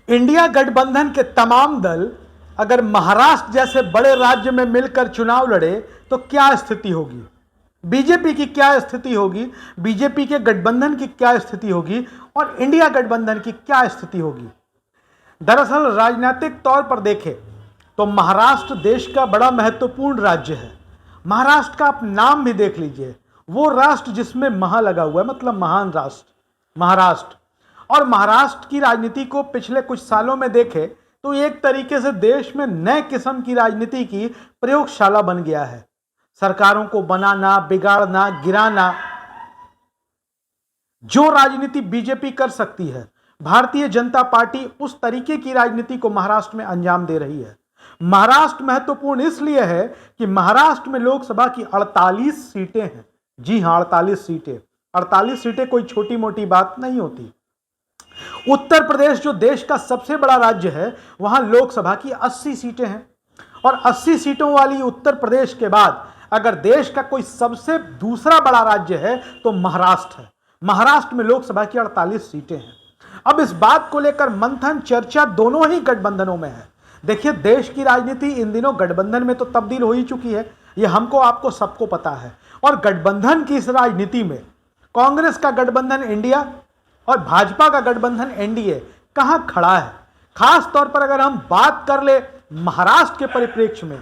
India गठबंधन के तमाम दल अगर महाराष्ट्र जैसे बड़े राज्य में मिलकर चुनाव लड़े तो क्या स्थिति होगी, बीजेपी की क्या स्थिति होगी, बीजेपी के गठबंधन की क्या स्थिति होगी और इंडिया गठबंधन की क्या स्थिति होगी। दरअसल राजनीतिक तौर पर देखें तो महाराष्ट्र देश का बड़ा महत्वपूर्ण राज्य है। महाराष्ट्र का आप नाम भी देख लीजिए, वो राष्ट्र जिसमें महा लगा हुआ है, मतलब महान राष्ट्र महाराष्ट्र। और महाराष्ट्र की राजनीति को पिछले कुछ सालों में देखें तो एक तरीके से देश में नए किस्म की राजनीति की प्रयोगशाला बन गया है। सरकारों को बनाना, बिगाड़ना, गिराना, जो राजनीति बीजेपी कर सकती है, भारतीय जनता पार्टी उस तरीके की राजनीति को महाराष्ट्र में अंजाम दे रही है। महाराष्ट्र महत्वपूर्ण इसलिए है कि महाराष्ट्र में लोकसभा की 48 सीटें हैं। जी हां, 48 सीटें। 48 सीटें कोई छोटी मोटी बात नहीं होती। उत्तर प्रदेश जो देश का सबसे बड़ा राज्य है, वहां लोकसभा की 80 सीटें हैं और 80 सीटों वाली उत्तर प्रदेश के बाद अगर देश का कोई सबसे दूसरा बड़ा राज्य है तो महाराष्ट्र है। महाराष्ट्र में लोकसभा की 48 सीटें हैं। अब इस बात को लेकर मंथन, चर्चा दोनों ही गठबंधनों में है। देखिए, देश की राजनीति इन दिनों गठबंधन में तो तब्दील हो ही चुकी है, ये हमको आपको सबको पता है। और गठबंधन की इस राजनीति में कांग्रेस का गठबंधन इंडिया और भाजपा का गठबंधन एनडीए कहां खड़ा है। खास तौर पर अगर हम बात कर ले महाराष्ट्र के परिप्रेक्ष्य में,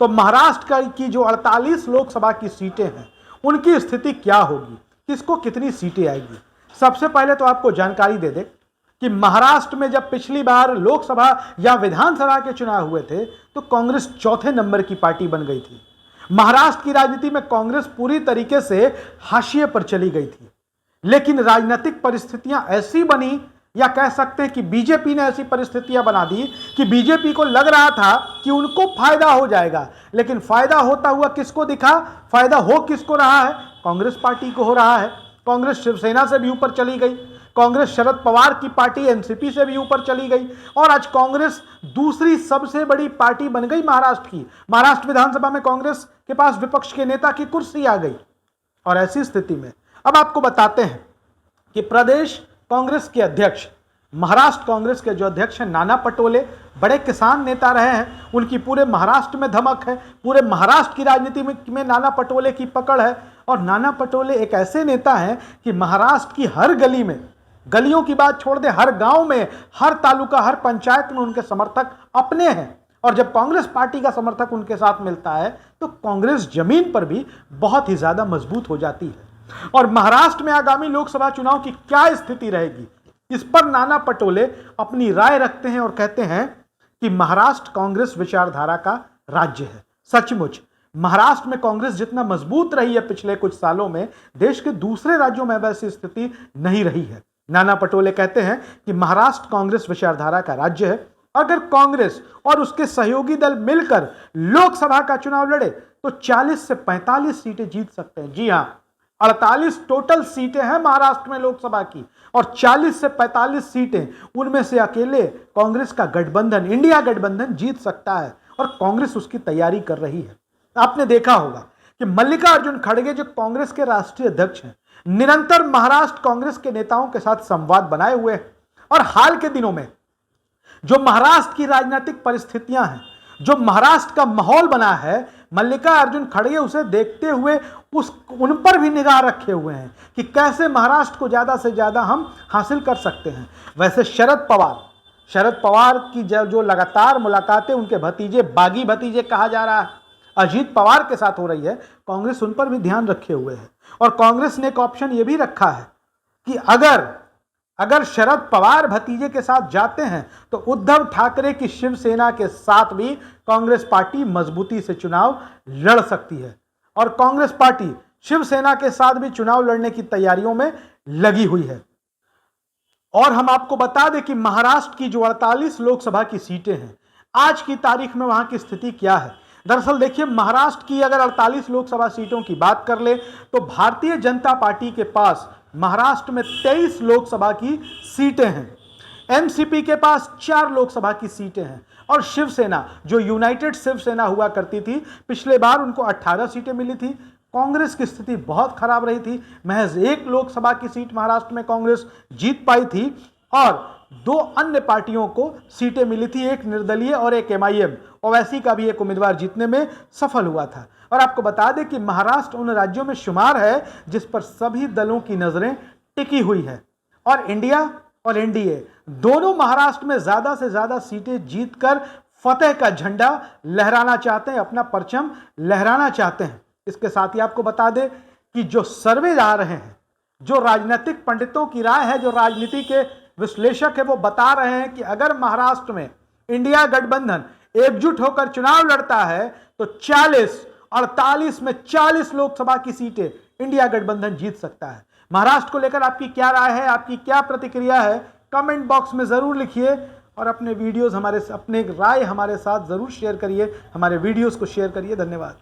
तो महाराष्ट्र की जो 48 लोकसभा की सीटें हैं, उनकी स्थिति क्या होगी, किसको कितनी सीटें आएगी। सबसे पहले तो आपको जानकारी दे दे कि महाराष्ट्र में जब पिछली बार लोकसभा या विधानसभा के चुनाव हुए थे तो कांग्रेस चौथे नंबर की पार्टी बन गई थी। महाराष्ट्र की राजनीति में कांग्रेस पूरी तरीके से हाशिए पर चली गई थी। लेकिन राजनीतिक परिस्थितियां ऐसी बनी, या कह सकते हैं कि बीजेपी ने ऐसी परिस्थितियां बना दी कि बीजेपी को लग रहा था कि उनको फायदा हो जाएगा, लेकिन फायदा होता हुआ किसको दिखा, फायदा हो किसको रहा है, कांग्रेस पार्टी को हो रहा है। कांग्रेस शिवसेना से भी ऊपर चली गई, कांग्रेस शरद पवार की पार्टी एनसीपी से भी ऊपर चली गई और आज कांग्रेस दूसरी सबसे बड़ी पार्टी बन गई महाराष्ट्र की। महाराष्ट्र विधानसभा में कांग्रेस के पास विपक्ष के नेता की कुर्सी आ गई। और ऐसी स्थिति में अब आपको बताते हैं कि प्रदेश कांग्रेस के अध्यक्ष, महाराष्ट्र कांग्रेस के जो अध्यक्ष हैं नाना पटोले, बड़े किसान नेता रहे हैं। उनकी पूरे महाराष्ट्र में धमक है, पूरे महाराष्ट्र की राजनीति में नाना पटोले की पकड़ है। और नाना पटोले एक ऐसे नेता हैं कि महाराष्ट्र की हर गली में, गलियों की बात छोड़ दे, हर गांव में, हर तालुका, हर पंचायत में उनके समर्थक अपने हैं। और जब कांग्रेस पार्टी का समर्थक उनके साथ मिलता है तो कांग्रेस जमीन पर भी बहुत ही ज्यादा मजबूत हो जाती है। और महाराष्ट्र में आगामी लोकसभा चुनाव की क्या स्थिति रहेगी, इस पर नाना पटोले अपनी राय रखते हैं और कहते हैं कि महाराष्ट्र कांग्रेस विचारधारा का राज्य है। सचमुच महाराष्ट्र में कांग्रेस जितना मजबूत रही है पिछले कुछ सालों में, देश के दूसरे राज्यों में वैसी स्थिति नहीं रही है। नाना पटोले कहते हैं कि महाराष्ट्र कांग्रेस विचारधारा का राज्य है। अगर कांग्रेस और उसके सहयोगी दल मिलकर लोकसभा का चुनाव लड़े तो 40 से 45 सीटें जीत सकते हैं। जी हां, 48 टोटल सीटें हैं महाराष्ट्र में लोकसभा की और 40 से 45 सीटें, उनमें से अकेले कांग्रेस का गठबंधन, इंडिया गठबंधन जीत सकता है और कांग्रेस उसकी तैयारी कर रही है। आपने देखा होगा कि मल्लिकार्जुन खड़गे जो कांग्रेस के राष्ट्रीय अध्यक्ष हैं, निरंतर महाराष्ट्र कांग्रेस के नेताओं के साथ संवाद बनाए हुए हैं। और हाल के दिनों में जो महाराष्ट्र की राजनीतिक परिस्थितियां हैं, जो महाराष्ट्र का माहौल बना है, मल्लिकार्जुन खड़गे उसे देखते हुए उन पर भी निगाह रखे हुए हैं कि कैसे महाराष्ट्र को ज्यादा से ज्यादा हम हासिल कर सकते हैं। वैसे शरद पवार की जो लगातार मुलाकातें उनके भतीजे, बागी भतीजे कहा जा रहा है, अजीत पवार के साथ हो रही है, कांग्रेस उन पर भी ध्यान रखे हुए है। और कांग्रेस ने एक ऑप्शन यह भी रखा है कि अगर शरद पवार भतीजे के साथ जाते हैं तो उद्धव ठाकरे की शिवसेना के साथ भी कांग्रेस पार्टी मजबूती से चुनाव लड़ सकती है। और कांग्रेस पार्टी शिवसेना के साथ भी चुनाव लड़ने की तैयारियों में लगी हुई है। और हम आपको बता दें कि महाराष्ट्र की जो 48 लोकसभा की सीटें हैं, आज की तारीख में वहां की स्थिति क्या है। दरअसल देखिए, महाराष्ट्र की अगर 48 लोकसभा सीटों की बात कर ले तो भारतीय जनता पार्टी के पास महाराष्ट्र में 23 लोकसभा की सीटें हैं, एनसीपी के पास 4 लोकसभा की सीटें हैं और शिवसेना, जो यूनाइटेड शिवसेना हुआ करती थी, पिछले बार उनको 18 सीटें मिली थी। कांग्रेस की स्थिति बहुत खराब रही थी, महज 1 लोकसभा की सीट महाराष्ट्र में कांग्रेस जीत पाई थी और दो अन्य पार्टियों को सीटें मिली थी, एक निर्दलीय और एक MIM। ओवैसी का भी एक उम्मीदवार जीतने में सफल हुआ था। और आपको बता दें कि महाराष्ट्र उन राज्यों में शुमार है जिस पर सभी दलों की नजरें टिकी हुई है। और इंडिया और NDA दोनों महाराष्ट्र में ज्यादा से ज्यादा सीटें जीतकर फतेह का झंडा लहराना चाहते हैं, अपना परचम लहराना चाहते हैं। इसके साथ ही आपको बता दें कि जो सर्वे आ रहे हैं, जो राजनीतिक पंडितों की राय है, जो राजनीति के विश्लेषक है, वो बता रहे हैं कि अगर महाराष्ट्र में इंडिया गठबंधन एकजुट होकर चुनाव लड़ता है तो 48 में 40 लोकसभा की सीटें इंडिया गठबंधन जीत सकता है। महाराष्ट्र को लेकर आपकी क्या राय है, आपकी क्या प्रतिक्रिया है, कमेंट बॉक्स में जरूर लिखिए और अपने राय हमारे साथ जरूर शेयर करिए, हमारे वीडियोस को शेयर करिए। धन्यवाद।